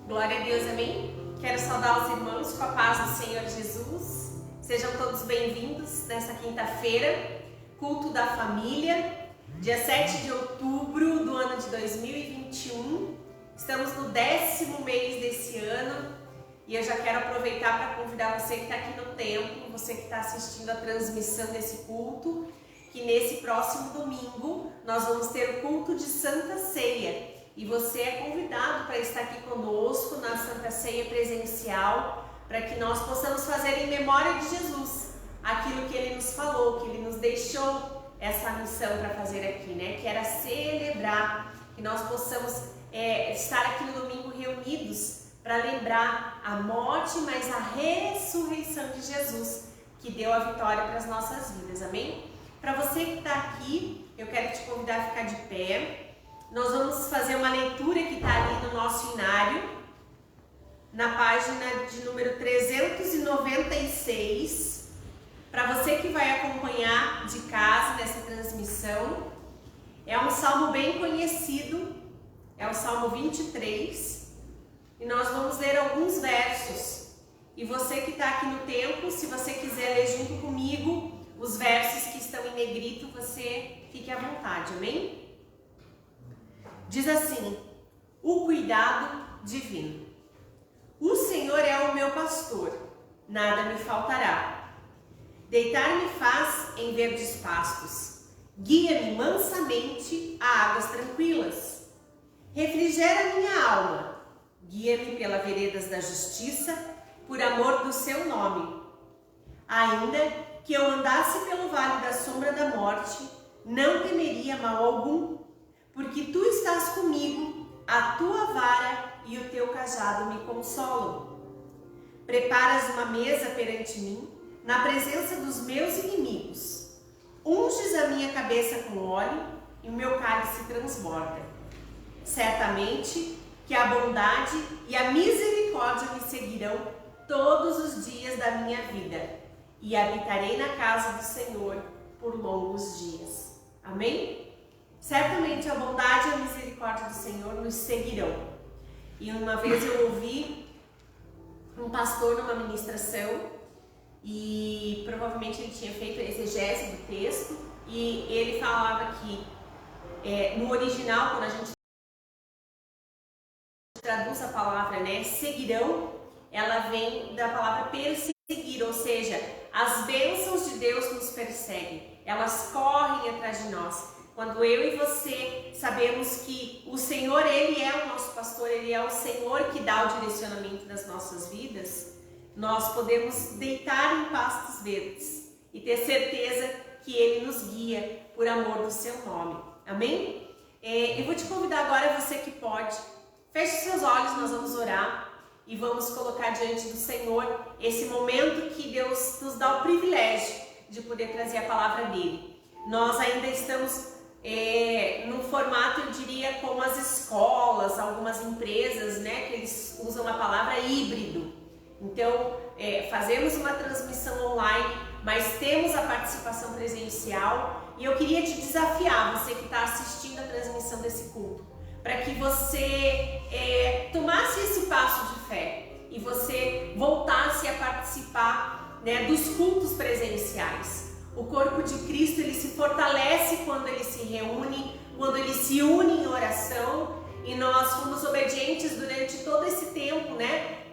Glória a Deus, amém? Quero saudar os irmãos com a paz do Senhor Jesus. Sejam todos bem-vindos nesta quinta-feira, culto da família, dia 7 de outubro do ano de 2021. Estamos no 10º mês desse ano e eu já quero aproveitar para convidar você que está aqui no templo, você que está assistindo a transmissão desse culto, que nesse próximo domingo nós vamos ter o culto de Santa Ceia. E você é convidado para estar aqui conosco na Santa Ceia presencial, para que nós possamos fazer em memória de Jesus aquilo que Ele nos falou, que Ele nos deixou essa missão para fazer aqui, né? Que era celebrar, que nós possamos estar aqui no domingo reunidos para lembrar a morte, mas a ressurreição de Jesus, que deu a vitória para as nossas vidas, amém? Para você que está aqui, eu quero te convidar a ficar de pé. Nós vamos fazer uma leitura que está ali no nosso inário, na página de número 396. Para você que vai acompanhar de casa nessa transmissão, é um salmo bem conhecido, é o Salmo 23, e nós vamos ler alguns versos. E você que está aqui no templo, se você quiser ler junto comigo os versos que estão em negrito, você fique à vontade, amém? Diz assim: o cuidado divino. O Senhor é o meu pastor, nada me faltará. Deitar-me faz em verdes pastos, guia-me mansamente a águas tranquilas. Refrigera minha alma, guia-me pelas veredas da justiça, por amor do seu nome. Ainda que eu andasse pelo vale da sombra da morte, não temeria mal algum, porque tu estás comigo, a tua vara e o teu cajado me consolam. Preparas uma mesa perante mim, na presença dos meus inimigos. Unges a minha cabeça com óleo e o meu cálice transborda. Certamente que a bondade e a misericórdia me seguirão todos os dias da minha vida, e habitarei na casa do Senhor por longos dias. Amém? Certamente a bondade e a misericórdia do Senhor nos seguirão. E uma vez eu ouvi um pastor numa ministração, e provavelmente ele tinha feito a exegese do texto, e ele falava que no original, quando a gente traduz a palavra, seguirão, ela vem da palavra perseguir, ou seja, as bênçãos de Deus nos perseguem, elas correm atrás de nós. Quando eu e você sabemos que o Senhor, Ele é o nosso pastor, Ele é o Senhor que dá o direcionamento das nossas vidas, nós podemos deitar em pastos verdes e ter certeza que Ele nos guia por amor do seu nome. Amém? Eu vou te convidar agora, você que pode, feche seus olhos, nós vamos orar e vamos colocar diante do Senhor esse momento que Deus nos dá o privilégio de poder trazer a palavra dEle. Nós ainda estamos num formato, eu diria, como as escolas, algumas empresas, que eles usam a palavra híbrido. Então, fazemos uma transmissão online, mas temos a participação presencial, e eu queria te desafiar, você que está assistindo a transmissão desse culto, para que você tomasse esse passo de fé e você voltasse a participar, dos cultos presenciais. O corpo de Cristo, ele se fortalece quando ele se reúne, quando ele se une em oração, e nós fomos obedientes durante todo esse tempo,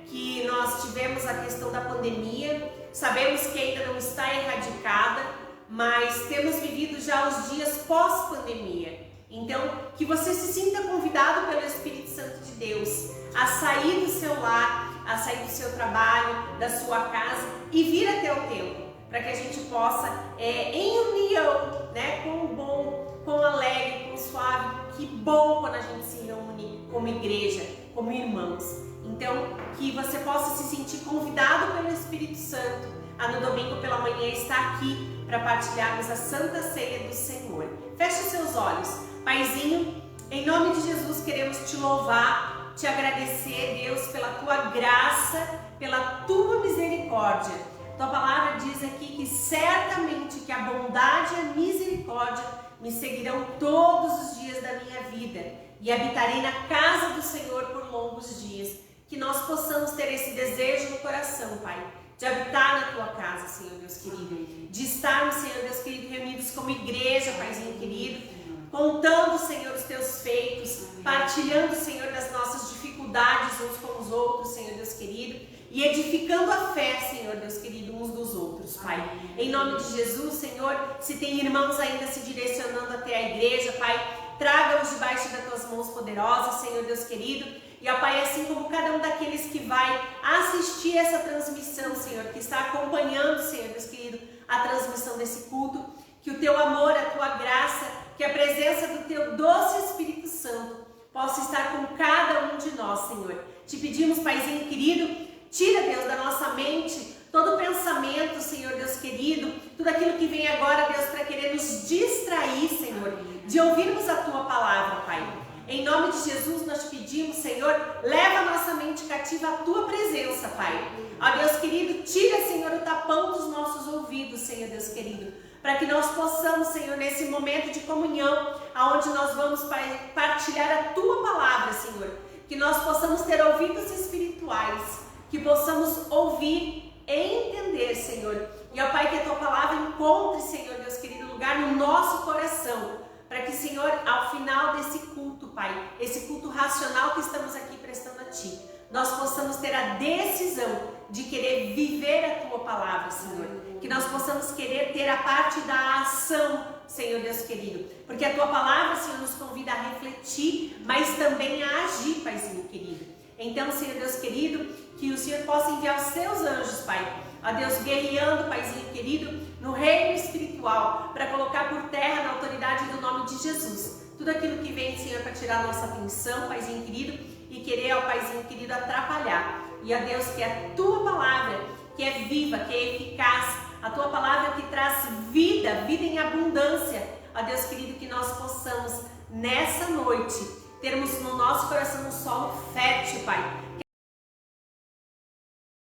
que nós tivemos a questão da pandemia. Sabemos que ainda não está erradicada, mas temos vivido já os dias pós-pandemia. Então, que você se sinta convidado pelo Espírito Santo de Deus a sair do seu lar, a sair do seu trabalho, da sua casa e vir até o templo, para que a gente possa, em união, com o bom, com o alegre, com o suave. Que bom quando a gente se reúne como igreja, como irmãos. Então, que você possa se sentir convidado pelo Espírito Santo a no domingo pela manhã estar aqui para partilharmos a Santa Ceia do Senhor. Feche os seus olhos. Paizinho, em nome de Jesus queremos te louvar, te agradecer, Deus, pela tua graça, pela tua misericórdia. Tua palavra diz aqui que certamente que a bondade e a misericórdia me seguirão todos os dias da minha vida, e habitarei na casa do Senhor por longos dias. que nós possamos ter esse desejo no coração, Pai, de habitar na Tua casa, Senhor Deus querido, de estarmos, Senhor Deus querido, reunidos como igreja, Paizinho querido, contando, Senhor, os Teus feitos, partilhando, Senhor, das nossas dificuldades uns com os outros, Senhor Deus querido, e edificando a fé, Senhor Deus querido, uns dos outros, Pai. Em nome de Jesus, Senhor, se tem irmãos ainda se direcionando até a igreja, Pai, traga-os debaixo das Tuas mãos poderosas, Senhor Deus querido. E, ó Pai, assim como cada um daqueles que vai assistir essa transmissão, Senhor, que está acompanhando, Senhor Deus querido, a transmissão desse culto, que o Teu amor, a Tua graça, que a presença do Teu doce Espírito Santo possa estar com cada um de nós, Senhor. Te pedimos, Paizinho querido, tira, Deus, da nossa mente todo pensamento, Senhor Deus querido, tudo aquilo que vem agora, Deus, para querer nos distrair, Senhor, de ouvirmos a Tua palavra, Pai. Em nome de Jesus, nós te pedimos, Senhor, leva a nossa mente cativa à Tua presença, Pai. Ó Deus querido, tira, Senhor, o tapão dos nossos ouvidos, Senhor Deus querido, para que nós possamos, Senhor, nesse momento de comunhão, aonde nós vamos, Pai, partilhar a Tua palavra, Senhor, que nós possamos ter ouvidos espirituais, que possamos ouvir e entender, Senhor. E, ó Pai, que a Tua palavra encontre, Senhor Deus querido, lugar no nosso coração, para que, Senhor, ao final desse culto, Pai, esse culto racional que estamos aqui prestando a Ti, nós possamos ter a decisão de querer viver a Tua palavra, Senhor. Que nós possamos querer ter a parte da ação, Senhor Deus querido. Porque a Tua palavra, Senhor, nos convida a refletir, mas também a agir, Paizinho querido. Então, Senhor Deus querido, que o Senhor possa enviar os Seus anjos, Pai, a Deus guerreando, Paizinho querido, no reino espiritual, para colocar por terra, na autoridade do nome de Jesus, tudo aquilo que vem, Senhor, para tirar a nossa atenção, Paizinho querido, e querer, ó Paizinho querido, atrapalhar. E, ó Deus, que a Tua palavra, que é viva, que é eficaz, a Tua palavra que traz vida, vida em abundância, ó Deus querido, que nós possamos, nessa noite, termos no nosso coração um solo fértil, Pai.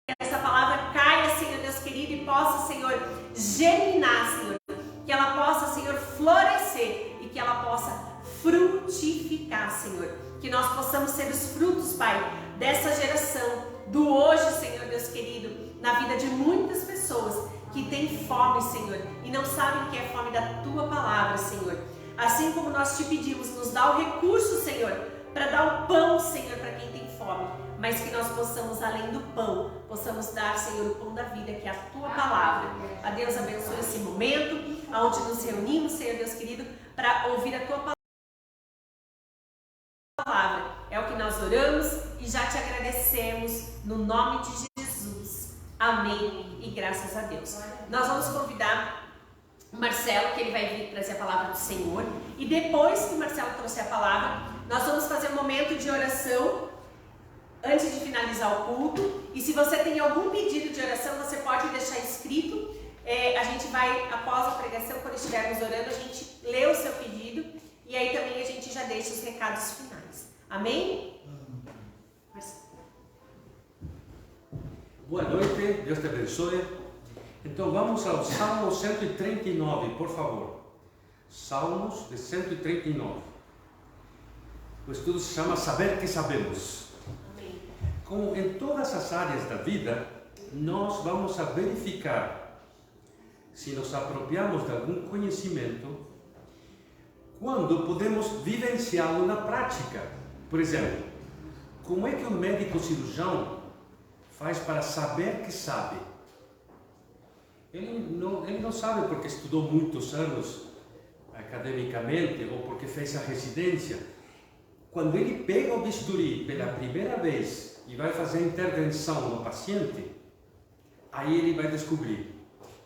Que essa palavra caia, Senhor Deus querido, e possa, Senhor, germinar, Senhor. Que ela possa, Senhor, florescer e que ela possa frutificar, Senhor. Que nós possamos ser os frutos, Pai, dessa geração, do hoje, Senhor Deus querido, na vida de muitas pessoas que têm fome, Senhor, e não sabem o que é fome da Tua palavra, Senhor. Assim como nós te pedimos, nos dá o recurso, Senhor, para dar o pão, Senhor, para quem tem fome, mas que nós possamos, além do pão, possamos dar, Senhor, o pão da vida, que é a Tua palavra. A Deus abençoe esse momento, onde nos reunimos, Senhor Deus querido, para ouvir a Tua palavra. É o que nós oramos e já te agradecemos no nome de Jesus. Amém e graças a Deus. Nós vamos convidar o Marcelo, que ele vai vir trazer a palavra do Senhor, e depois que o Marcelo trouxer a palavra, nós vamos fazer um momento de oração antes de finalizar o culto. E se você tem algum pedido de oração, você pode deixar escrito. A gente vai, após a pregação, quando estivermos orando, a gente lê o seu pedido e aí também a gente já deixa os recados finais. Amém? Boa noite, Deus te abençoe. Então vamos ao Salmo 139, por favor. Salmos de 139. O estudo se chama Saber que Sabemos. Amém. Como em todas as áreas da vida, nós vamos a verificar se nos apropriamos de algum conhecimento quando podemos vivenciá-lo na prática. Por exemplo, como é que um médico cirurgião faz para saber que sabe? Ele não sabe porque estudou muitos anos academicamente ou porque fez a residência. Quando ele pega o bisturi pela primeira vez e vai fazer a intervenção no paciente, aí ele vai descobrir.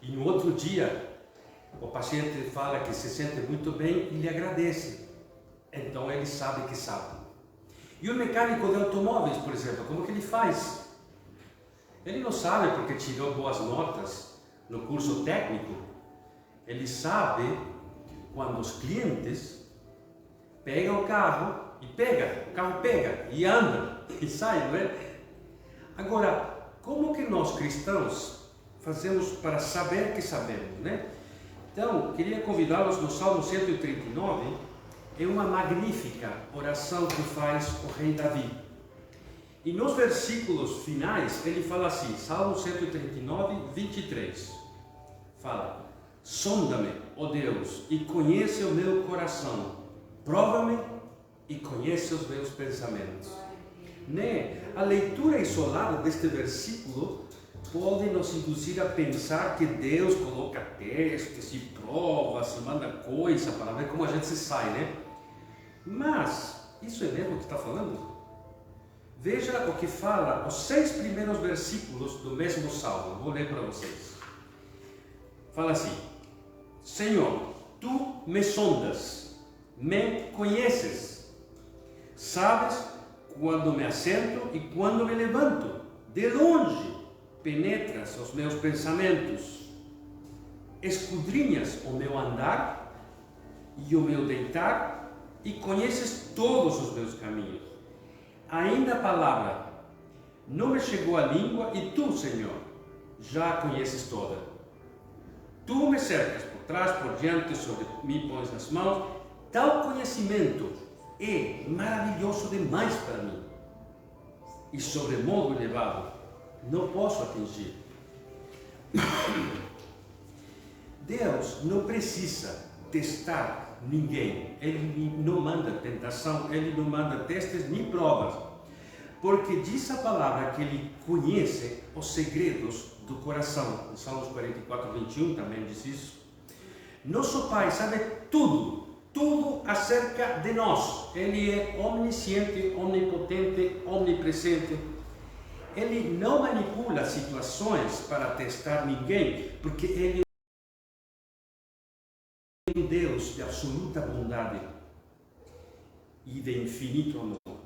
E no outro dia, o paciente fala que se sente muito bem e lhe agradece. Então ele sabe que sabe. E o mecânico de automóveis, por exemplo, como que ele faz? Ele não sabe porque tirou boas notas no curso técnico. Ele sabe quando os clientes pegam o carro o carro pega e anda e sai, não é? Agora, como que nós cristãos fazemos para saber que sabemos, né? Então, queria convidá-los no Salmo 139, é uma magnífica oração que faz o rei Davi. E nos versículos finais, ele fala assim, Salmo 139, 23. Fala, sonda-me, ó Deus, e conhece o meu coração. Prova-me e conhece os meus pensamentos. Né? A leitura isolada deste versículo pode nos induzir a pensar que Deus coloca testes e provas, e manda coisa para ver como a gente se sai, né? Mas, isso é mesmo o que está falando? Veja o que fala os 6 primeiros versículos do mesmo Salmo. Vou ler para vocês. Fala assim, Senhor, Tu me sondas, me conheces, sabes quando me assento e quando me levanto, de longe penetras os meus pensamentos, escudrinhas o meu andar e o meu deitar e conheces todos os meus caminhos. Ainda a palavra não me chegou à língua e Tu, Senhor, já a conheces toda. Tu me cercas por trás, por diante, sobre mim pões as mãos. Tal conhecimento é maravilhoso demais para mim e sobremodo elevado, não posso atingir. Deus não precisa testar ninguém, Ele não manda tentação, Ele não manda testes nem provas, porque diz a palavra que Ele conhece os segredos do coração. Em Salmos 44, 21 também diz isso. Nosso Pai sabe tudo acerca de nós. Ele é omnisciente, onipotente, omnipresente. Ele não manipula situações para testar ninguém, porque Ele é um Deus de absoluta bondade e de infinito amor.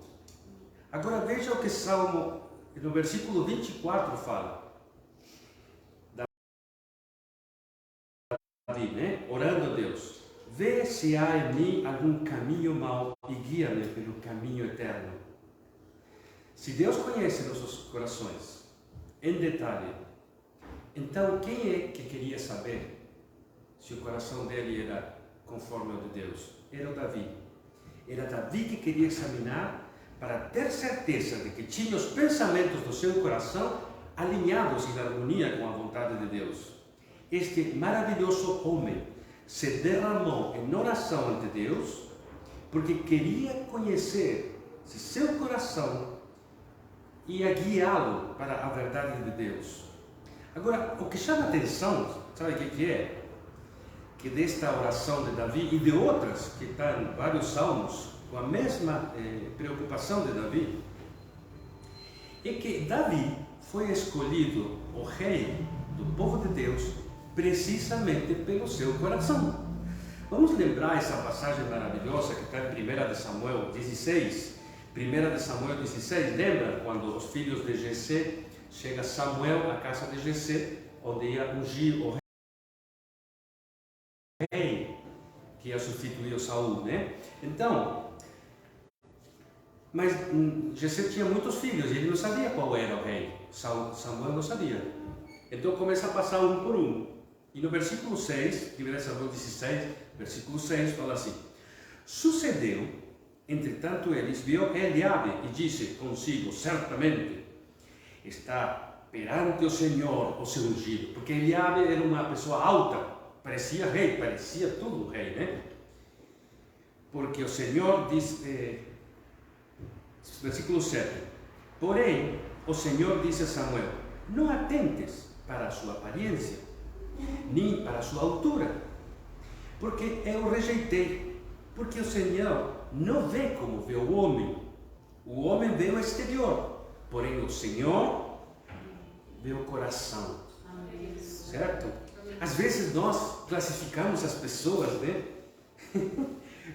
Agora veja o que Salmo, no versículo 24 fala. Davi, né? Orando a Deus. Vê se há em mim algum caminho mau e guia-me pelo caminho eterno. Se Deus conhece nossos corações em detalhe, então quem é que queria saber se o coração dele era conforme ao de Deus? Era o Davi. Era Davi que queria examinar para ter certeza de que tinha os pensamentos do seu coração alinhados em harmonia com a vontade de Deus. Este maravilhoso homem se derramou em oração ante Deus porque queria conhecer se seu coração ia guiá-lo para a verdade de Deus. Agora, o que chama atenção, sabe o que é? Que desta oração de Davi e de outras que estão em vários salmos com a mesma preocupação de Davi, é que Davi foi escolhido o rei do povo de Deus precisamente pelo seu coração. Vamos lembrar essa passagem maravilhosa que está em 1 Samuel 16. 1 Samuel 16, lembra quando os filhos de Jessé, chega Samuel à casa de Jessé, onde ia ungir o rei que ia substituir o Saul, né? Então, mas Jessé tinha muitos filhos e ele não sabia qual era o rei. Samuel não sabia. Então começa a passar um por um. E no versículo 6, 1 Samuel 16, versículo 6, fala assim: Sucedeu, entretanto eles, viu Eliabe e disse consigo, certamente está perante o Senhor o seu ungido. Porque Eliabe era uma pessoa alta, parecia rei, parecia tudo um rei, né? Porque o Senhor diz, versículo 7, porém o Senhor disse a Samuel, não atentes para a sua aparência, nem para a sua altura, porque eu o rejeitei, porque o Senhor não vê como vê o homem vê o exterior, porém o Senhor vê o coração. Amém. Certo? Às vezes nós classificamos as pessoas, né?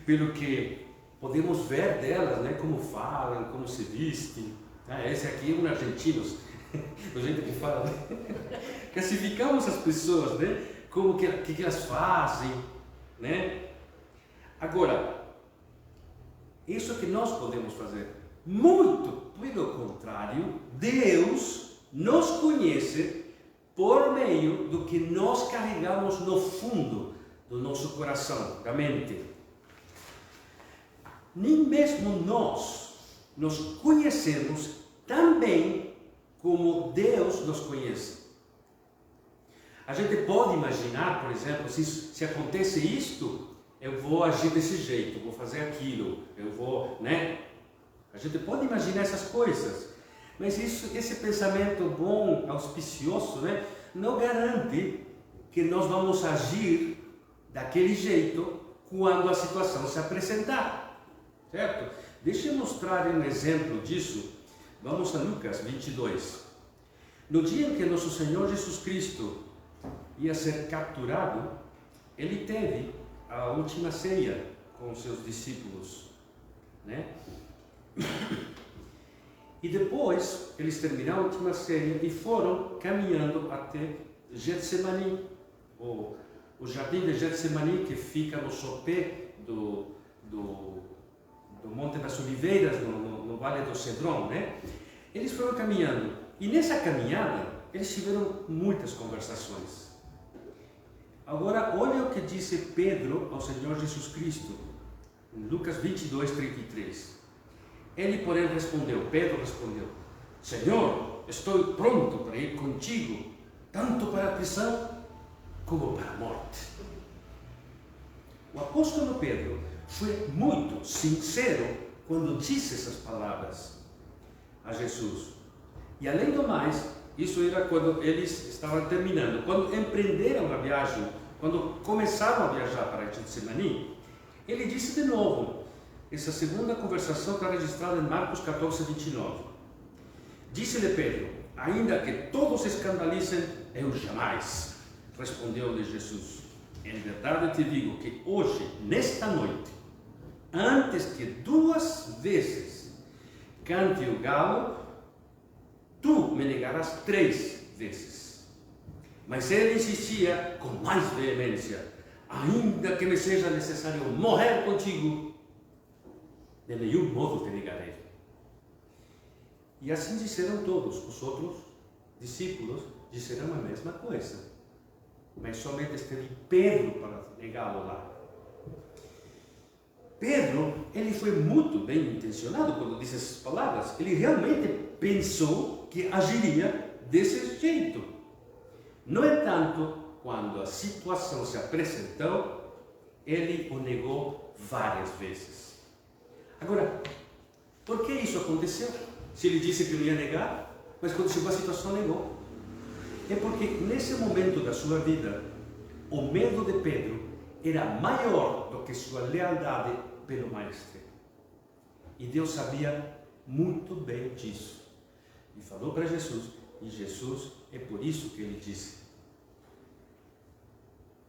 Pelo que podemos ver delas, né? Como falam, como se vestem. Esse aqui é um argentino, a gente que fala, né? Classificamos as pessoas, né? Como que elas fazem, né? Agora, isso que nós podemos fazer. Muito pelo contrário, Deus nos conhece por meio do que nós carregamos no fundo do nosso coração, da mente. Nem mesmo nós nos conhecemos também como Deus nos conhece. A gente pode imaginar, por exemplo, se acontece isto, eu vou agir desse jeito, vou fazer aquilo, eu vou, né? A gente pode imaginar essas coisas, mas esse pensamento bom, auspicioso, né, não garante que nós vamos agir daquele jeito quando a situação se apresentar, certo? Deixa eu mostrar um exemplo disso. Vamos a Lucas 22. No dia em que nosso Senhor Jesus Cristo ia ser capturado, ele teve a última ceia com seus discípulos, né? E depois eles terminaram a última ceia e foram caminhando até Getsemani, o jardim de Getsemani, que fica no sopé do Monte das Oliveiras, no Vale do Cedron, né? Eles foram caminhando e nessa caminhada eles tiveram muitas conversações. Agora, olha o que disse Pedro ao Senhor Jesus Cristo, em Lucas 22, 33. Ele, porém, Pedro respondeu: Senhor, estou pronto para ir contigo, tanto para a prisão como para a morte. O apóstolo Pedro foi muito sincero quando disse essas palavras a Jesus. E além do mais, isso era quando eles estavam terminando, quando empreenderam a viagem, quando começaram a viajar para Getsemani, ele disse de novo. Essa segunda conversação está registrada em Marcos 14, 29. Disse-lhe Pedro: ainda que todos se escandalizem, eu jamais. Respondeu-lhe Jesus: em verdade te digo que hoje, nesta noite, antes que 2 vezes cante o galo, tu me negarás 3 vezes. Mas ele insistia com mais veemência: ainda que me seja necessário morrer contigo, de nenhum modo te negarei. E assim disseram todos. Os outros discípulos disseram a mesma coisa, mas somente esteve Pedro para negá-lo lá. Pedro, ele foi muito bem intencionado quando disse essas palavras. Ele realmente pensou que agiria desse jeito. No entanto, quando a situação se apresentou, ele o negou várias vezes. Agora, por que isso aconteceu? Se ele disse que não ia negar, mas quando chegou a situação negou. É porque nesse momento da sua vida, o medo de Pedro era maior do que sua lealdade pelo Mestre. E Deus sabia muito bem disso. E falou para Jesus, e Jesus, é por isso que ele disse: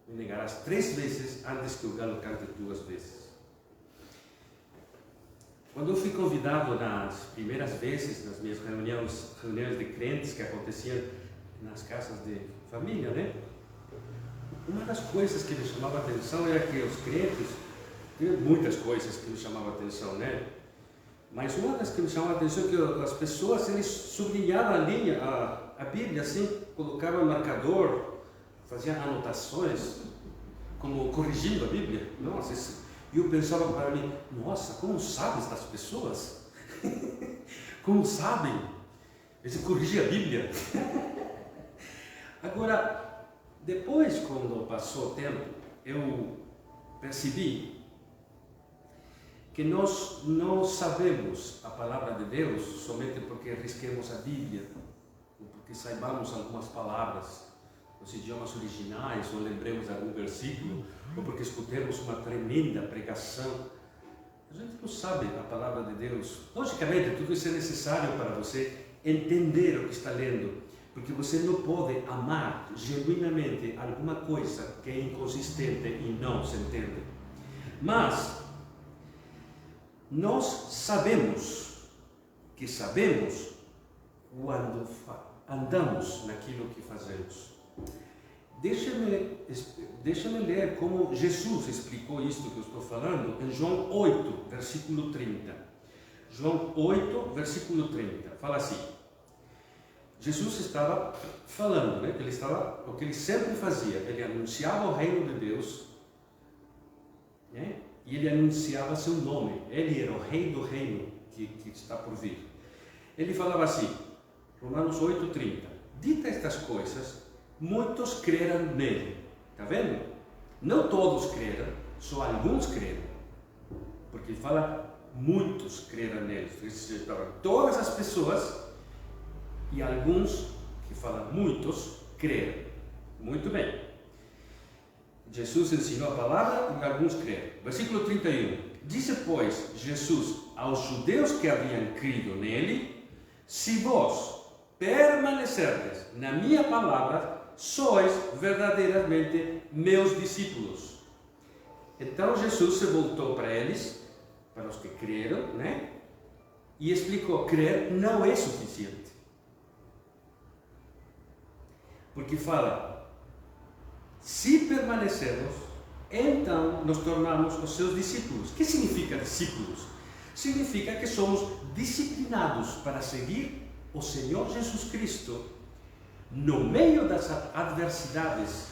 me negarás 3 vezes antes que o galo cante 2 vezes. Quando eu fui convidado nas primeiras vezes, nas minhas reuniões de crentes que aconteciam nas casas de família, né? Uma das coisas que me chamava a atenção era que os crentes, tinha muitas coisas que me chamavam a atenção, né? Mas uma das que me chamava a atenção é que as pessoas, eles sublinhavam a Bíblia assim, colocavam marcador, faziam anotações, como corrigindo a Bíblia. Nossa, e eu pensava para mim: nossa, como sabes das pessoas? Como sabem? Eles corrigem a Bíblia. Agora, depois, quando passou o tempo, eu percebi que nós não sabemos a palavra de Deus somente porque risquemos a Bíblia, ou porque saibamos algumas palavras nos idiomas originais, ou lembremos algum versículo, ou porque escutemos uma tremenda pregação. A gente não sabe a palavra de Deus. Logicamente, tudo isso é necessário para você entender o que está lendo, porque você não pode amar genuinamente alguma coisa que é inconsistente e não se entende. Mas nós sabemos quando andamos naquilo que fazemos. Deixa-me ler como Jesus explicou isto que eu estou falando em João 8, versículo 30. João 8, versículo 30. Fala assim: Jesus estava falando, né? O que ele sempre fazia, ele anunciava o reino de Deus, né? E ele anunciava seu nome. Ele era o rei do reino que está por vir. ele falava assim, Romanos 8:30, dita estas coisas, muitos creram nele. Está vendo? Não todos creram, só alguns creram. Porque ele fala, muitos creram nele. Todas as pessoas e alguns, que fala muitos, creram. Muito bem. Jesus ensinou a palavra e alguns creram. Versículo 31. Disse, pois, Jesus aos judeus que haviam crido nele, se vós permanecerdes na minha palavra, sois verdadeiramente meus discípulos. Então Jesus se voltou para eles, para os que creram, né? E explicou, crer não é suficiente. Porque fala, se permanecermos, então nos tornamos os seus discípulos. O que significa discípulos? Significa que somos disciplinados para seguir o Senhor Jesus Cristo no meio das adversidades,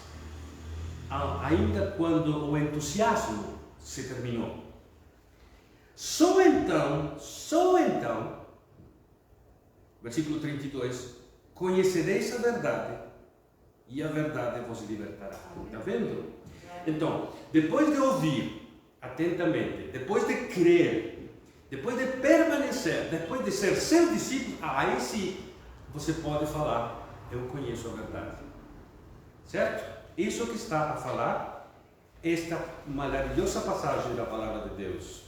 ainda quando o entusiasmo se terminou. Só então, versículo 32, conhecereis a verdade e a verdade vos libertará. Está vendo? Então, depois de ouvir atentamente, depois de crer, depois de permanecer, depois de ser seu discípulo, aí sim você pode falar, eu conheço a verdade. Certo? Isso que está a falar esta maravilhosa passagem da palavra de Deus.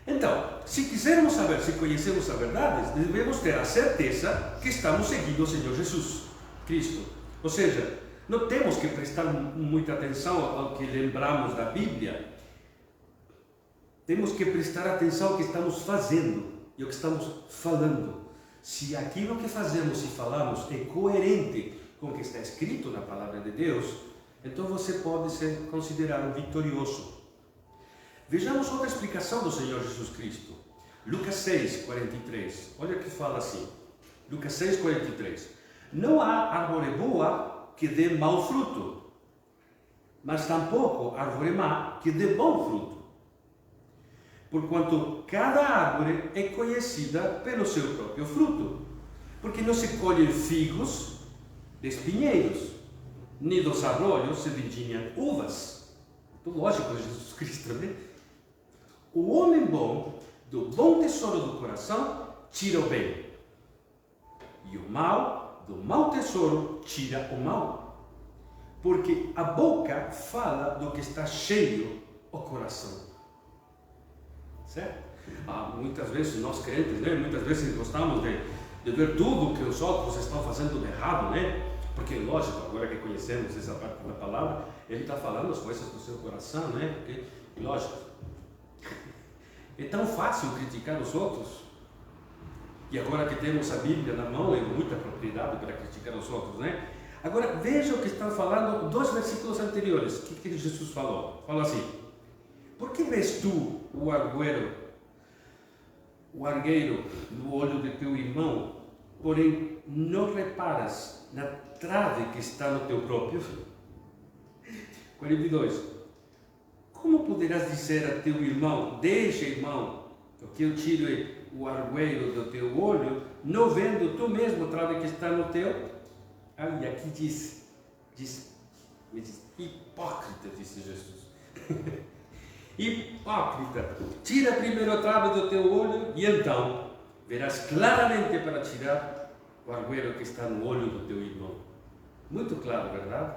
Então, se quisermos saber se conhecemos a verdade, devemos ter a certeza que estamos seguindo o Senhor Jesus Cristo. Ou seja, não temos que prestar muita atenção ao que lembramos da Bíblia. Temos que prestar atenção ao que estamos fazendo e ao que estamos falando. Se aquilo que fazemos e falamos é coerente com o que está escrito na palavra de Deus, então você pode se considerar um vitorioso. Vejamos outra explicação do Senhor Jesus Cristo. Lucas 6:43. Olha o que fala assim. Lucas 6:43. Não há árvore boa que dê mau fruto, mas tampouco árvore má que dê bom fruto. Porquanto cada árvore é conhecida pelo seu próprio fruto. Porque não se colhem figos de espinheiros, nem dos arroios se vendinham uvas. Muito lógico de Jesus Cristo, né? O homem bom, do bom tesouro do coração, tira o bem. E o mal, do mau tesouro, tira o mal. Porque a boca fala do que está cheio o coração. Certo? Muitas vezes nós crentes, né? Muitas vezes gostamos de ver tudo que os outros estão fazendo de errado, né? Porque, lógico, agora que conhecemos essa parte da palavra, ele está falando as coisas do seu coração, né? Porque, lógico, é tão fácil criticar os outros. E agora que temos a Bíblia na mão, é muita propriedade para criticar os outros, né? Agora, veja o que estão falando, 2 versículos anteriores. O que Jesus falou? Fala assim, por que vês tu o argueiro no olho de teu irmão, porém não reparas na trave que está no teu próprio? 42. Como poderás dizer a teu irmão, deixa, irmão, que eu tire o argueiro do teu olho, não vendo tu mesmo a trave que está no teu? E aqui diz, hipócrita, disse Jesus. Hipócrita, tira primeiro a trave do teu olho e então verás claramente para tirar o argueiro que está no olho do teu irmão. Muito claro, verdade?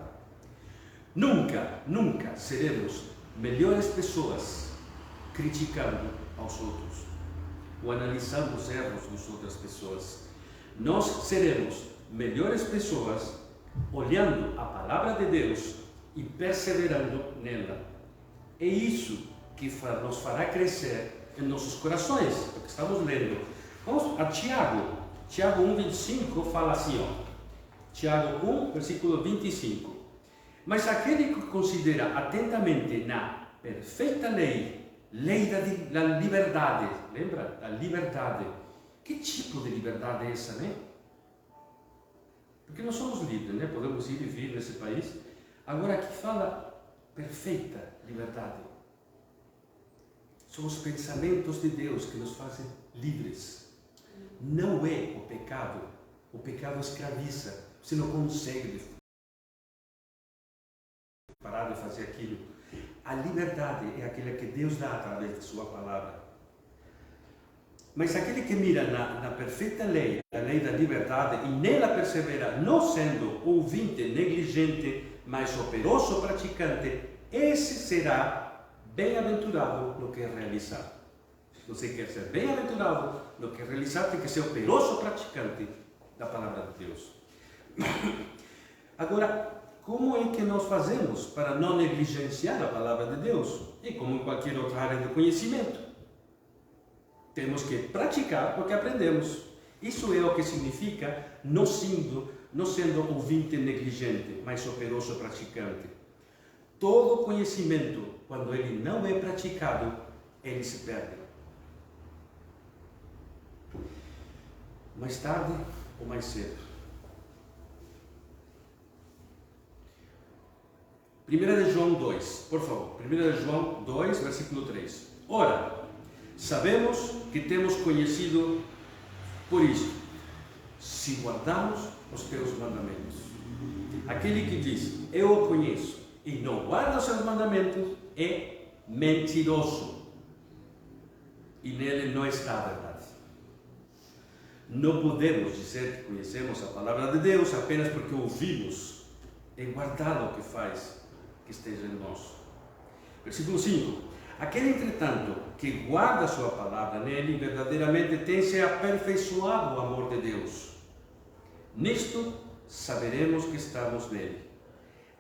Nunca seremos melhores pessoas criticando aos outros ou analisando os erros das outras pessoas. Nós seremos melhores pessoas olhando a palavra de Deus e perseverando nela. É isso que nos fará crescer em nossos corações, o que estamos lendo. Vamos a Tiago 1:25 fala assim, ó. Tiago 1, versículo 25. Mas aquele que considera atentamente na perfeita lei da liberdade, lembra? Da liberdade. Que tipo de liberdade é essa, né? Porque nós somos livres, né? Podemos ir e vir nesse país. Agora aqui fala perfeita liberdade. São os pensamentos de Deus que nos fazem livres. não é o pecado. O pecado escraviza. Você não consegue parar de fazer aquilo. A liberdade é aquela que Deus dá através de sua palavra. Mas aquele que mira na perfeita lei, a lei da liberdade, e nela persevera, não sendo ouvinte negligente, mas operoso praticante, esse será bem-aventurado no que realizar. Se você quer ser bem-aventurado no que realizar, tem que ser operoso praticante da palavra de Deus. Agora, como é que nós fazemos para não negligenciar a palavra de Deus? E como em qualquer outra área de conhecimento, temos que praticar o que aprendemos. Isso é o que significa não sendo ouvinte negligente, mas operoso praticante. Todo conhecimento, quando ele não é praticado, ele se perde. Mais tarde ou mais cedo. 1 João 2, por favor. 1 João 2, versículo 3. Ora, sabemos que temos conhecido por isto, se guardamos os teus mandamentos. Aquele que diz, eu o conheço, e não guarda os seus mandamentos, é mentiroso. E nele não está a verdade. Não podemos dizer que conhecemos a palavra de Deus apenas porque ouvimos. É guardar o que faz que esteja em nós. Versículo 5. Aquele, entretanto, que guarda a sua palavra, nele verdadeiramente tem se aperfeiçoado o amor de Deus. Nisto saberemos que estamos nele.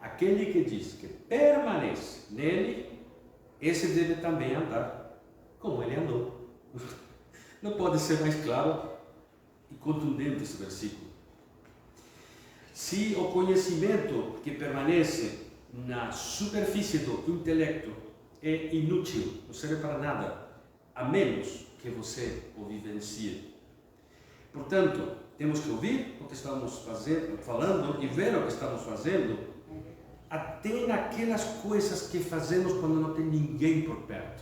Aquele que diz que permanece nele, esse deve também andar como ele andou. Não pode ser mais claro e contundente esse versículo. Se o conhecimento que permanece na superfície do intelecto é inútil, não serve para nada, a menos que você o vivencie. Portanto, temos que ouvir o que estamos falando e ver o que estamos fazendo, até naquelas coisas que fazemos quando não tem ninguém por perto.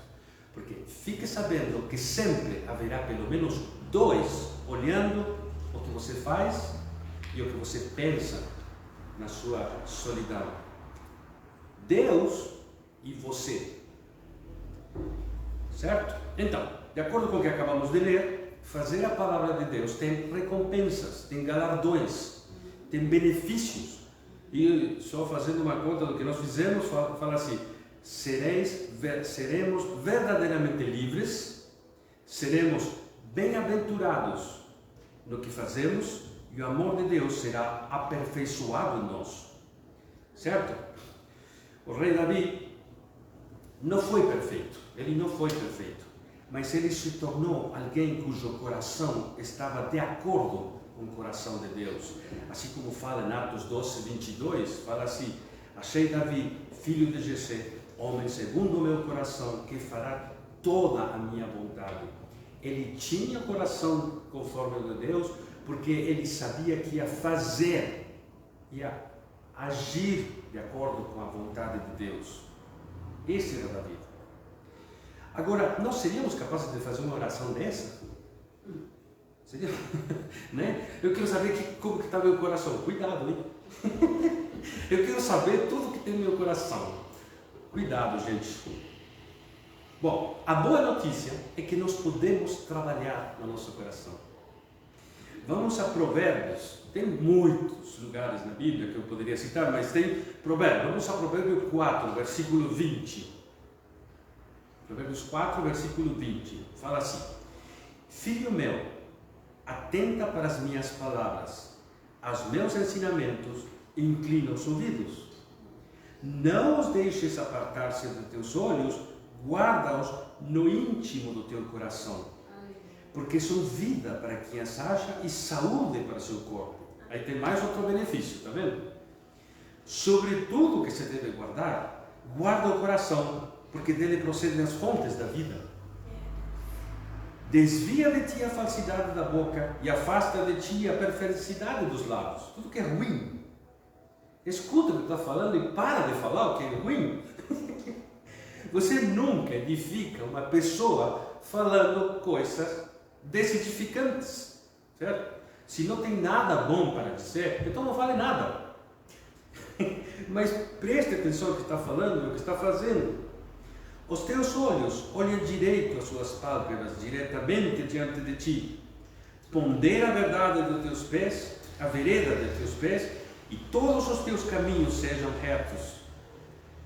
Porque fique sabendo que sempre haverá pelo menos dois olhando o que você faz e o que você pensa na sua solidão. Deus e você. Certo? Então, de acordo com o que acabamos de ler, fazer a palavra de Deus tem recompensas, tem galardões, tem benefícios. E só fazendo uma conta do que nós fizemos, fala assim, seremos verdadeiramente livres, seremos bem-aventurados no que fazemos e o amor de Deus será aperfeiçoado em nós. Certo? O rei Davi não foi perfeito, ele não foi perfeito, mas ele se tornou alguém cujo coração estava de acordo com o coração de Deus. Assim como fala em Atos 12, 22, fala assim, achei Davi, filho de Jessé, homem segundo o meu coração, que fará toda a minha vontade. Ele tinha coração conforme o de Deus, porque ele sabia que ia fazer, ia agir de acordo com a vontade de Deus. Esse era Davi. Agora, nós seríamos capazes de fazer uma oração dessa? Seria? Né? Eu quero saber como que está meu coração. Cuidado, hein? Eu quero saber tudo que tem no meu coração. Cuidado, gente. Bom, a boa notícia é que nós podemos trabalhar no nosso coração. Vamos a Provérbios. Tem muitos lugares na Bíblia que eu poderia citar, mas tem Provérbios. Vamos a Provérbio 4, versículo 20. Provérbios 4, versículo 20. Fala assim: Filho meu, atenta para as minhas palavras, aos meus ensinamentos, inclina os ouvidos. Não os deixes apartar-se dos teus olhos, guarda-os no íntimo do teu coração, porque são vida para quem as acha e saúde para seu corpo. Aí tem mais outro benefício, está vendo? Sobre tudo que se deve guardar, guarda o coração, porque dele procedem as fontes da vida. Desvia de ti a falsidade da boca e afasta de ti a perversidade dos lábios. Tudo que é ruim. Escuta o que está falando e para de falar o que é ruim. Você nunca edifica uma pessoa falando coisas desedificantes. certo? Se não tem nada bom para dizer, então não vale nada. Mas preste atenção no que está falando, no que está fazendo. Os teus olhos olhem direito as suas pálpebras, diretamente diante de ti. Pondera a verdade dos teus pés, a vereda dos teus pés, e todos os teus caminhos sejam retos.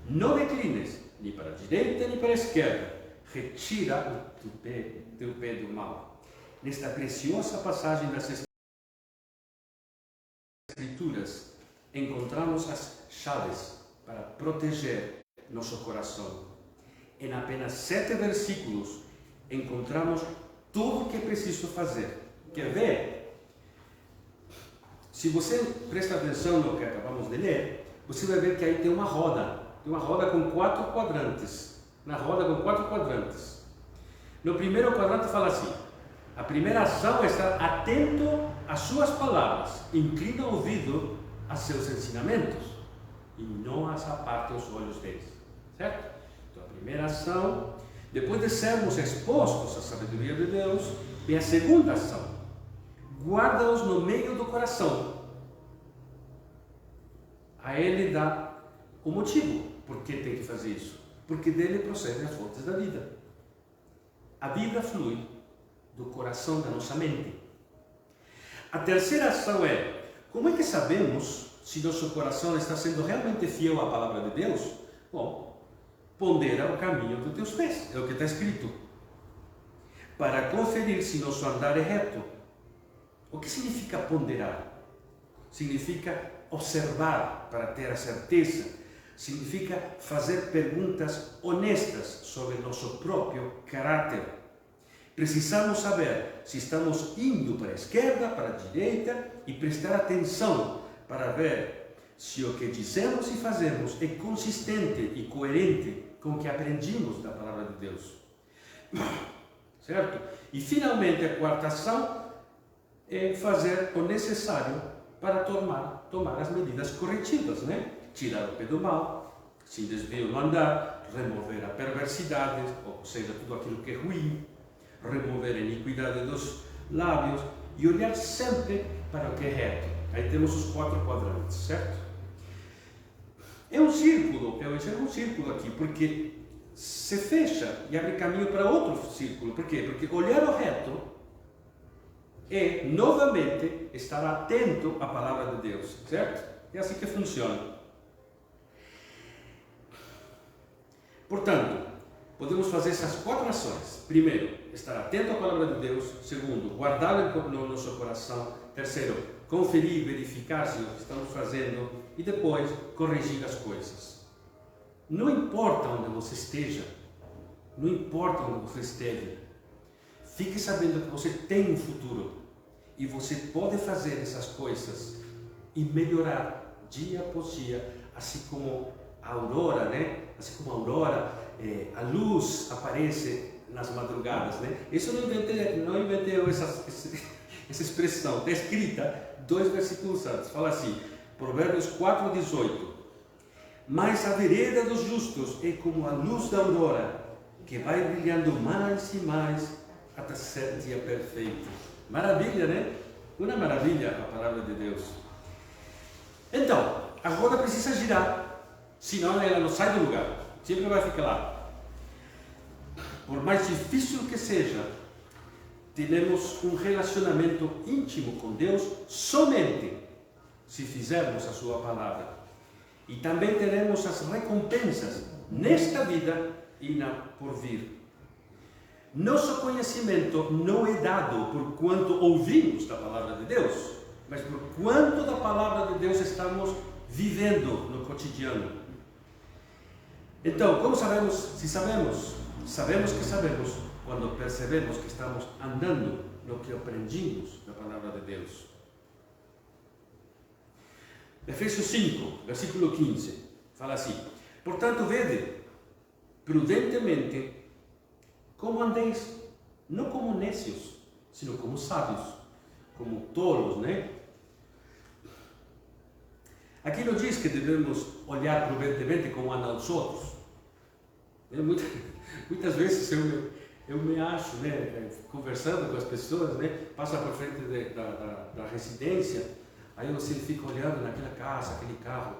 Não declines, nem para a direita, nem para a esquerda. Retira o teu pé do mal. Nesta preciosa passagem das Escrituras, encontramos as chaves para proteger nosso coração. Em apenas 7 versículos, encontramos tudo o que é preciso fazer. Quer ver? Se você presta atenção no que acabamos de ler, você vai ver que aí tem uma roda. Tem uma roda com 4 quadrantes. Na roda com 4 quadrantes. No primeiro quadrante fala assim: a primeira ação é estar atento às suas palavras. Inclina o ouvido a seus ensinamentos e não as aparte os olhos deles. Certo? Então, a primeira ação, depois de sermos expostos à sabedoria de Deus, vem a segunda ação: guarda-os no meio do coração. A ele dá o motivo por que tem que fazer isso, porque dele procedem as fontes da vida. A vida flui do coração da nossa mente. A terceira ação é: como é que sabemos se nosso coração está sendo realmente fiel à palavra de Deus? Bom, pondera o caminho dos teus pés, é o que está escrito, para conferir se nosso andar é reto. O que significa ponderar? Significa observar para ter a certeza, significa fazer perguntas honestas sobre nosso próprio caráter. Precisamos saber se estamos indo para a esquerda, para a direita, e prestar atenção para ver se o que dizemos e fazemos é consistente e coerente com o que aprendimos da palavra de Deus. Certo? E finalmente a quarta ação é fazer o necessário para tomar as medidas corretivas, né? Tirar o pé do mal, se desvio no andar, remover a perversidade, ou seja, tudo aquilo que é ruim, remover a iniquidade dos lábios e olhar sempre para o que é reto. Aí temos os 4 quadrantes, certo? É um círculo, eu enxergo um círculo aqui, porque se fecha e abre caminho para outro círculo. Por quê? Porque olhar o reto é, novamente, estar atento à palavra de Deus, certo? É assim que funciona. Portanto, podemos fazer essas 4 ações. Primeiro, estar atento à palavra de Deus. Segundo, guardá-la no nosso coração. Terceiro, conferir, verificar se o que estamos fazendo. E depois, corrigir as coisas. Não importa onde você esteja, não importa onde você esteve, fique sabendo que você tem um futuro e você pode fazer essas coisas e melhorar dia após dia, assim como a aurora, né? Assim como a aurora, a luz aparece nas madrugadas, né? Isso não inventei eu essa expressão, está escrita 2 versículos antes, fala assim, Provérbios 4:18. Mas a vereda dos justos é como a luz da aurora, que vai brilhando mais e mais até ser dia perfeito. Maravilha, né? Uma maravilha a palavra de Deus. Então, a roda precisa girar, senão ela não sai do lugar, sempre vai ficar lá. Por mais difícil que seja, teremos um relacionamento íntimo com Deus somente se fizermos a sua palavra. E também teremos as recompensas nesta vida e na por vir. Nosso conhecimento não é dado por quanto ouvimos da palavra de Deus, mas por quanto da palavra de Deus estamos vivendo no cotidiano. Então, como sabemos? Se sabemos, sabemos que sabemos quando percebemos que estamos andando no que aprendimos da palavra de Deus. Efésios 5, versículo 15, fala assim: portanto, vede prudentemente como andeis, não como necios, sino como sábios, como tolos, né? Aqui não diz que devemos olhar prudentemente como andam os outros. Muitas vezes eu me acho, né, conversando com as pessoas, né, passa por frente da residência, aí você fica olhando naquela casa, aquele carro,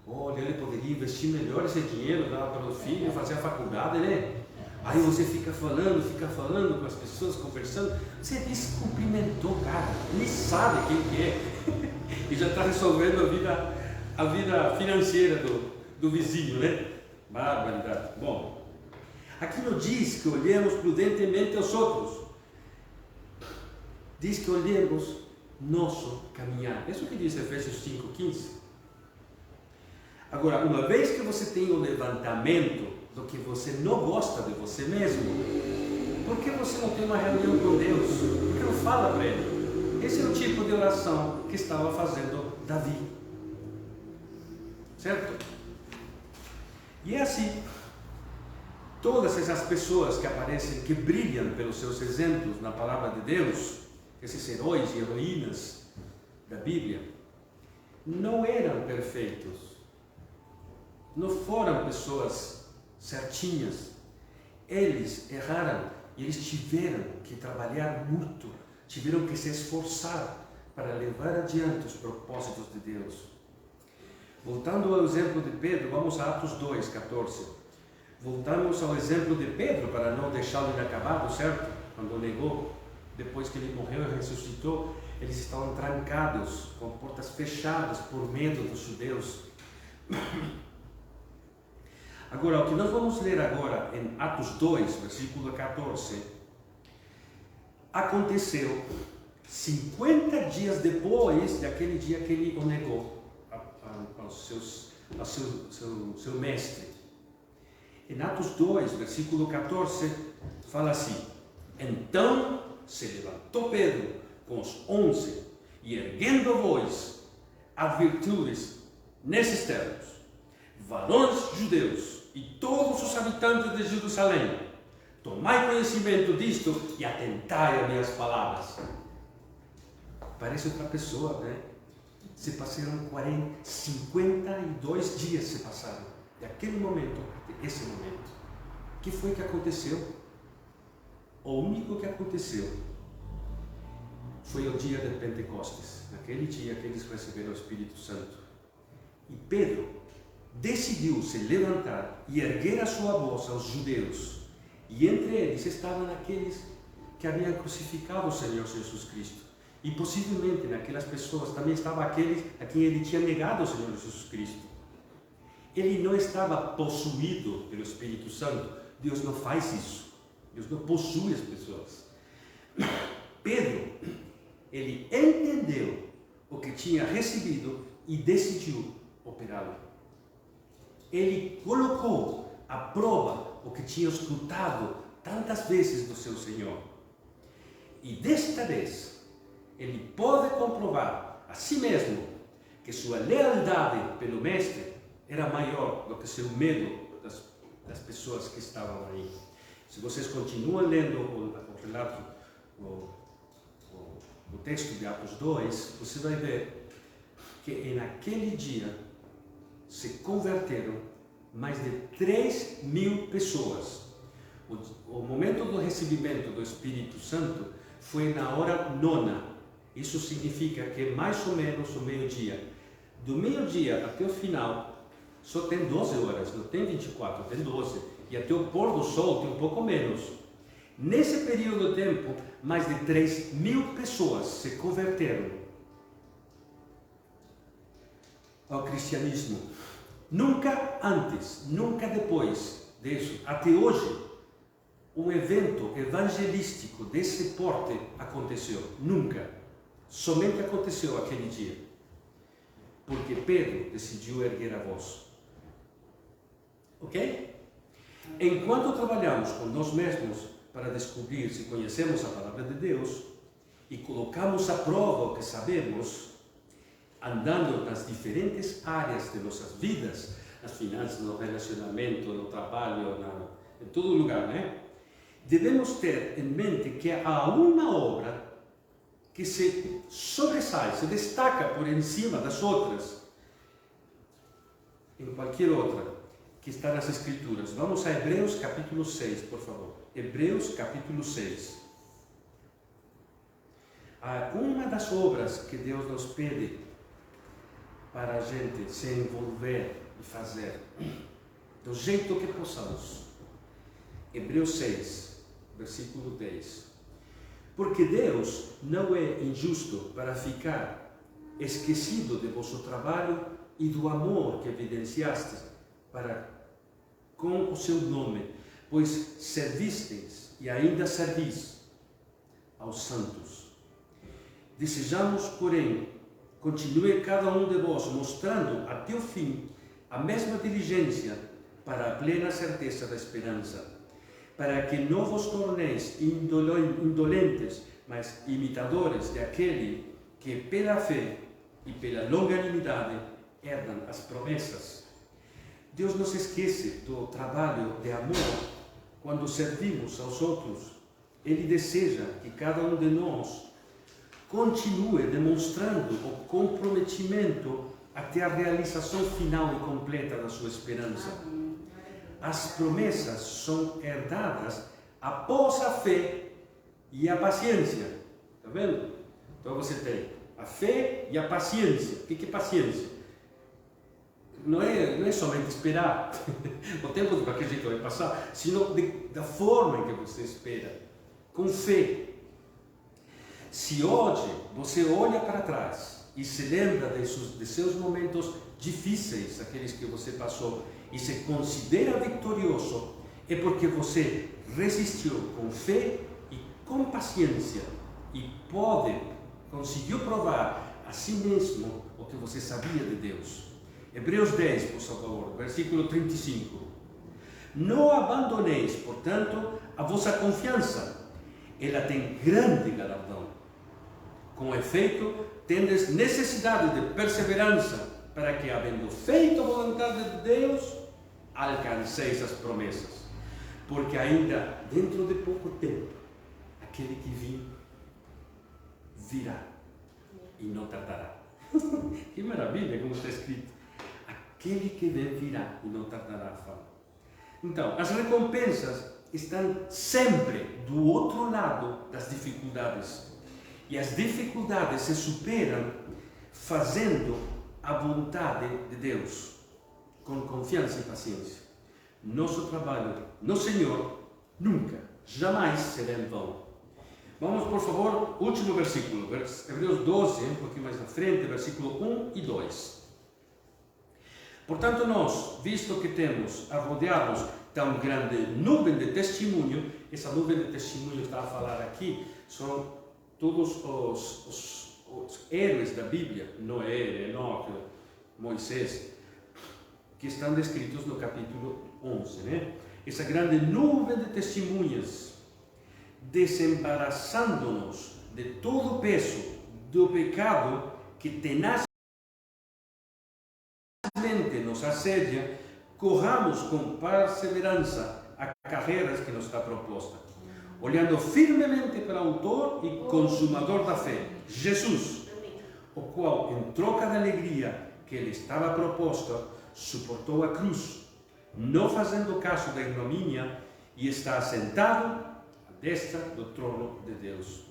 olha, ele poderia investir melhor esse dinheiro, dar para o filho, fazer a faculdade, né? Aí você fica falando com as pessoas, conversando, você descumprimentou o cara, nem sabe quem que é, e já está resolvendo a vida financeira do vizinho, né? Barbaridade. Bom, aqui não diz que olhemos prudentemente aos outros, diz que olhemos nosso caminhar. Isso que diz Efésios 5,15. Agora, uma vez que você tem o levantamento do que você não gosta de você mesmo, por que você não tem uma reunião com Deus? Por que não fala para Ele? Esse é o tipo de oração que estava fazendo Davi. Certo? E é assim, todas essas pessoas que aparecem, que brilham pelos seus exemplos na palavra de Deus, esses heróis e heroínas da Bíblia, não eram perfeitos, não foram pessoas certinhas, eles erraram e eles tiveram que trabalhar muito, tiveram que se esforçar para levar adiante os propósitos de Deus. Voltando ao exemplo de Pedro, vamos a Atos 2:14. Voltamos ao exemplo de Pedro para não deixá-lo inacabado, certo? Quando negou, depois que ele morreu e ressuscitou, eles estavam trancados, com portas fechadas por medo dos judeus. Agora, o que nós vamos ler agora em Atos 2, versículo 14, aconteceu 50 dias depois daquele dia que ele o negou ao seu mestre. Em Atos 2, versículo 14, fala assim: então se levantou Pedro com os 11 e erguendo a voz, advertiu-lhes nesses termos: varões judeus e todos os habitantes de Jerusalém, tomai conhecimento disto e atentai a minhas palavras. Parece outra pessoa, né? Se passaram 52 dias se passaram, daquele momento até esse momento. O que foi que aconteceu? O único que aconteceu foi o dia de Pentecostes, naquele dia que eles receberam o Espírito Santo. E Pedro decidiu se levantar e erguer a sua voz aos judeus, e entre eles estavam aqueles que haviam crucificado o Senhor Jesus Cristo, e possivelmente naquelas pessoas também estavam aqueles a quem ele tinha negado o Senhor Jesus Cristo. Ele não estava possuído pelo Espírito Santo. Deus não faz isso, Deus não possui as pessoas. Pedro, ele entendeu o que tinha recebido e decidiu operá-lo. Ele colocou à prova o que tinha escutado tantas vezes do seu Senhor. E desta vez, ele pode comprovar a si mesmo que sua lealdade pelo Mestre era maior do que seu medo das pessoas que estavam aí. Se vocês continuam lendo o relato, o texto de Atos 2, você vai ver que naquele dia se converteram mais de 3.000 pessoas. O momento do recebimento do Espírito Santo foi na hora 9. Isso significa que mais ou menos o meio-dia. Do meio-dia até o final, só tem 12 horas, não tem 24, tem 12. E até o pôr do sol tem um pouco menos. Nesse período de tempo, mais de 3.000 pessoas se converteram ao cristianismo. Nunca antes, nunca depois disso, até hoje, um evento evangelístico desse porte aconteceu. Nunca. Somente aconteceu aquele dia. Porque Pedro decidiu erguer a voz. Ok? Enquanto trabalhamos com nós mesmos para descobrir se conhecemos a palavra de Deus e colocamos à prova o que sabemos, andando nas diferentes áreas de nossas vidas, nas finanças, no relacionamento, no trabalho, em todo lugar, né? Devemos ter em mente que há uma obra que se sobressai, se destaca por em cima das outras, em qualquer outra, que está nas Escrituras. Vamos a Hebreus capítulo 6, por favor. Hebreus capítulo 6. Uma das obras que Deus nos pede para a gente se envolver e fazer, do jeito que possamos. Hebreus 6, versículo 10. Porque Deus não é injusto para ficar esquecido de vosso trabalho e do amor que evidenciaste para com o seu nome, pois servistes e ainda servis aos santos. Desejamos, porém, continue cada um de vós mostrando até o fim a mesma diligência para a plena certeza da esperança, para que não vos torneis indolentes, mas imitadores de aquele que pela fé e pela longanimidade herdam as promessas. Deus não se esquece do trabalho de amor quando servimos aos outros. Ele deseja que cada um de nós continue demonstrando o comprometimento até a realização final e completa da sua esperança. As promessas são herdadas após a fé e a paciência. Está vendo? Então você tem a fé e a paciência. O que é paciência? Não é somente esperar. O tempo de qualquer jeito vai passar, sino da forma em que você espera. Com fé. Se hoje você olha para trás e se lembra de seus momentos difíceis, aqueles que você passou, e se considera vitorioso, é porque você resistiu com fé e com paciência e conseguiu provar a si mesmo o que você sabia de Deus. Hebreus 10, por favor, versículo 35. Não abandoneis, portanto, a vossa confiança. Ela tem grande galardão. Com efeito, tendes necessidade de perseverança, para que, havendo feito a vontade de Deus, alcanceis as promessas. Porque ainda dentro de pouco tempo, aquele que virá e não tardará. Que maravilha, como está escrito. Aquele que vem virá e não tardará, fala. Então, as recompensas estão sempre do outro lado das dificuldades. E as dificuldades se superam fazendo a vontade de Deus, com confiança e paciência. Nosso trabalho no Senhor nunca, jamais será em vão. Vamos, por favor, último versículo, Hebreus 12, um pouquinho mais na frente, versículo 1 e 2. Portanto, nós, visto que temos a rodear-nos tão grande nuvem de testemunho, essa nuvem de testemunho está a falar aqui, são todos os heróis da Bíblia, Noé, Enoque, Moisés, que estão descritos no capítulo 11, né? Essa grande nuvem de testemunhas, desembaraçando-nos de todo o peso do pecado que tenazmente nos assedia, corramos com perseverança a carreira que nos está proposta, olhando firmemente para o autor e consumador da fé, Jesus, o qual, em troca da alegria que lhe estava proposta, suportou a cruz, não fazendo caso da ignomínia, e está assentado à destra do trono de Deus.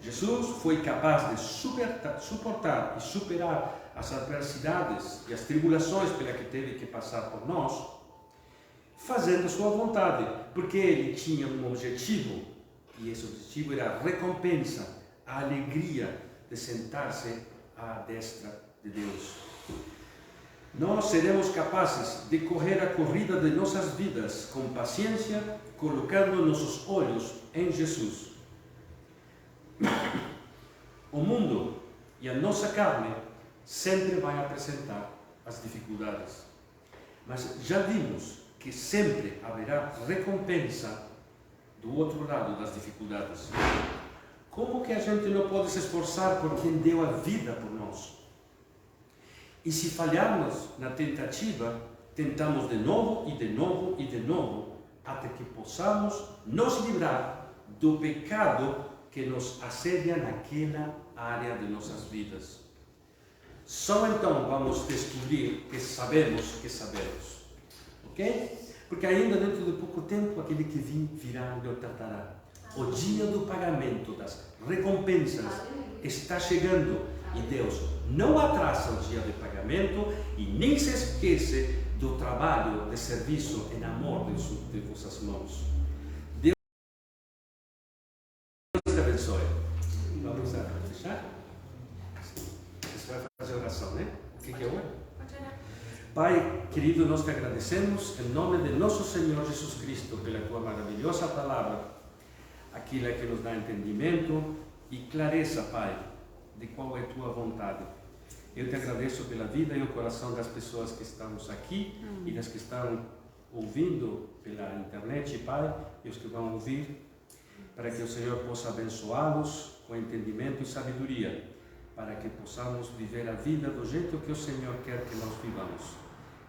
Jesus foi capaz de suportar e superar as adversidades e as tribulações pelas que teve que passar por nós, fazendo sua vontade, porque ele tinha um objetivo, e esse objetivo era a recompensa, a alegria de sentar-se à destra de Deus. Nós seremos capazes de correr a corrida de nossas vidas com paciência, colocando nossos olhos em Jesus. O mundo e a nossa carne sempre vai apresentar as dificuldades, mas já vimos que sempre haverá recompensa do outro lado das dificuldades. Como que a gente não pode se esforçar por quem deu a vida por nós? E se falharmos na tentativa, tentamos de novo e de novo e de novo, até que possamos nos livrar do pecado que nos assedia naquela área de nossas vidas. Só então vamos descobrir que sabemos que sabemos. O ok? Porque ainda dentro de pouco tempo, aquele que virá lhe tratará. O dia do pagamento das recompensas está chegando e Deus não atrasa o dia de pagamento e nem se esquece do trabalho de serviço em amor de vossas mãos. Deus te abençoe. Vamos fechar? Você vai fazer oração, né? O que é hoje? Pai querido, nós te agradecemos em nome de nosso Senhor Jesus Cristo pela tua maravilhosa palavra, aquilo que nos dá entendimento e clareza, Pai, de qual é a tua vontade. Eu te agradeço pela vida e o coração das pessoas que estamos aqui e das que estão ouvindo pela internet, Pai, e os que vão ouvir, para que o Senhor possa abençoá-los com entendimento e sabedoria, para que possamos viver a vida do jeito que o Senhor quer que nós vivamos.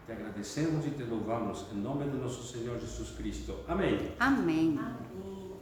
Te agradecemos e te louvamos em nome do nosso Senhor Jesus Cristo. Amém. Amém. Amém.